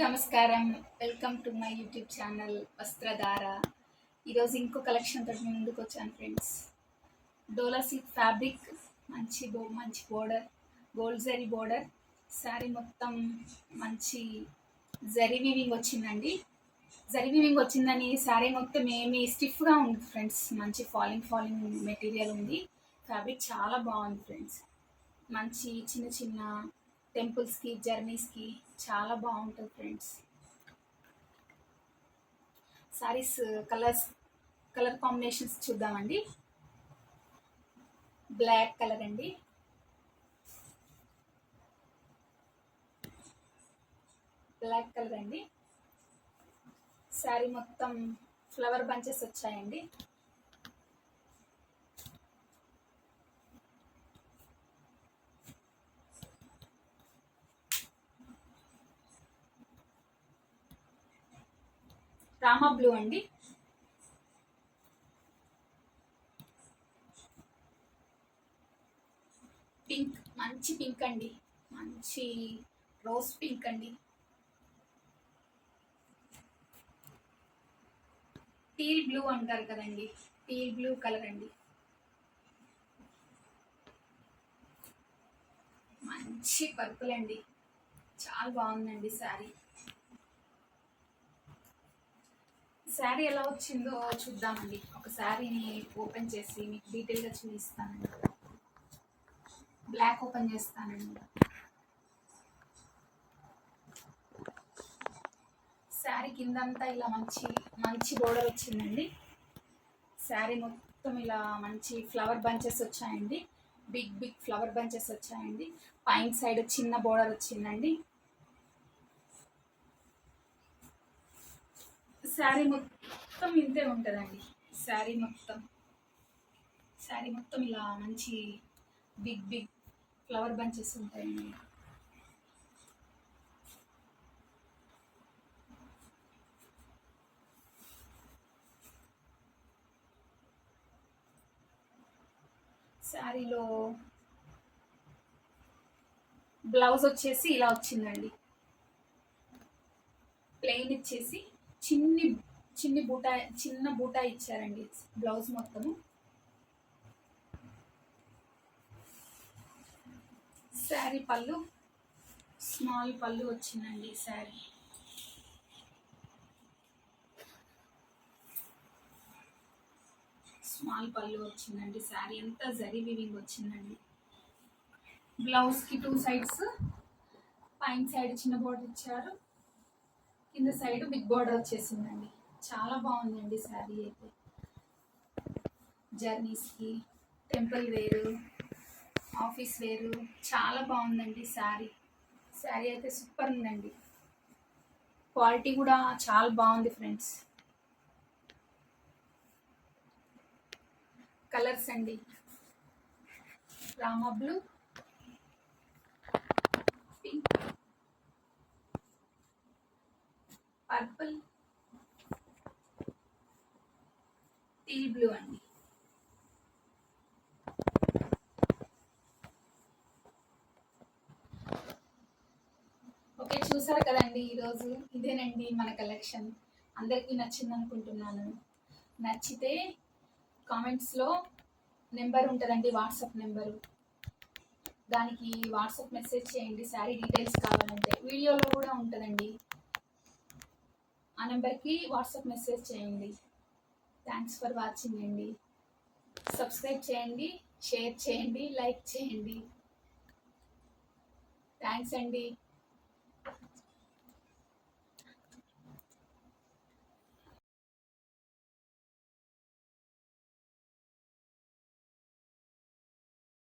నమస్కారం. Welcome to my YouTube channel Vastradhara. ఈరోజు ఇంకో కలెక్షన్ తోటి మీ ముందుకు వచ్చాను ఫ్రెండ్స్. డోలా సిల్క్ ఫ్యాబ్రిక్, మంచి border, gold zari border. Sari మొత్తం మంచి జరీ వీవింగ్ వచ్చిందండి. జరీ వీవింగ్ వచ్చిందని శారీ మొత్తం ఏమి స్టిఫ్గా ఉంది ఫ్రెండ్స్. మంచి ఫాలింగ్ మెటీరియల్ ఉంది. ఫ్యాబ్రిక్ చాలా బాగుంది ఫ్రెండ్స్. మంచి చిన్న చిన్న టెంపుల్స్కి, జర్నీస్కి చాలా బాగుంటుంది ఫ్రెండ్స్. శారీస్ కలర్ కాంబినేషన్స్ చూద్దామండి. బ్లాక్ కలర్ అండి, శారీ మొత్తం ఫ్లవర్ బంచెస్ వచ్చాయండి. రామా బ్లూ అండి, పింక్, మంచి పింక్ అండి, మంచి రోజ్ పింక్ అండి. టీల్ బ్లూ అంటారు కదండి, టీల్ బ్లూ కలర్ అండి. మంచి పర్పుల్ అండి, చాలా బాగుందండి శారీ. శారీ ఎలా వచ్చిందో చూద్దామండి. ఒక శారీని ఓపెన్ చేసి మీకు డీటెయిల్గా చూపిస్తానండి. బ్లాక్ ఓపెన్ చేస్తానండి. శారీ కిందంతా ఇలా మంచి బోర్డర్ వచ్చిందండి. శారీ మొత్తం ఇలా మంచి ఫ్లవర్ బంచెస్ వచ్చాయండి. బిగ్ ఫ్లవర్ బంచెస్ వచ్చాయండి. పైన సైడ్ చిన్న బోర్డర్ వచ్చిందండి. శారీ మొత్తం ఇంతే ఉంటుందండి. శారీ మొత్తం ఇలా మంచి బిగ్ ఫ్లవర్ బంచెస్ ఉంటాయండి. శారీలో బ్లౌజ్ వచ్చేసి ఇలా వచ్చిందండి. ప్లెయిన్ ఇచ్చేసి చిన్న బూటా ఇచ్చారండి బ్లౌజ్ మొత్తము. శారీ పళ్ళు స్మాల్ పళ్ళు వచ్చిందండి. శారీ స్మాల్ పళ్ళు వచ్చిందండి. శారీ అంతా జరీ వీవింగ్ వచ్చిందండి. బ్లౌజ్కి 2 సైడ్స్, పైన సైడ్ చిన్న బోర్డర్ ఇచ్చారు, కింద సైడ్ బిగ్ బోర్డర్ వచ్చేసిందండి. చాలా బాగుందండి శారీ అయితే. జర్నీస్కి, టెంపుల్ వేరు, ఆఫీస్ వేరు చాలా బాగుందండి శారీ. శారీ అయితే సూపర్ ఉందండి. క్వాలిటీ కూడా చాలా బాగుంది ఫ్రెండ్స్. కలర్స్ అండి, Rama blue, pink, purple, teal blue అండి. ఓకే, చూసారు కదండి. ఈరోజు ఇదేనండి మన కలెక్షన్. అందరికీ నచ్చింది అనుకుంటున్నాను. నచ్చితే కామెంట్స్లో నెంబర్ ఉంటుందండి, వాట్సాప్ నెంబరు. దానికి వాట్సాప్ మెసేజ్ చేయండి శారీ డీటెయిల్స్ కావాలంటే. వీడియోలో కూడా ఉంటుందండి, ఆ నెంబర్కి వాట్సాప్ మెసేజ్ చేయండి. థ్యాంక్స్ ఫర్ వాచింగ్ అండి. సబ్స్క్రైబ్ చేయండి, షేర్ చేయండి, లైక్ చేయండి. థ్యాంక్స్ అండి.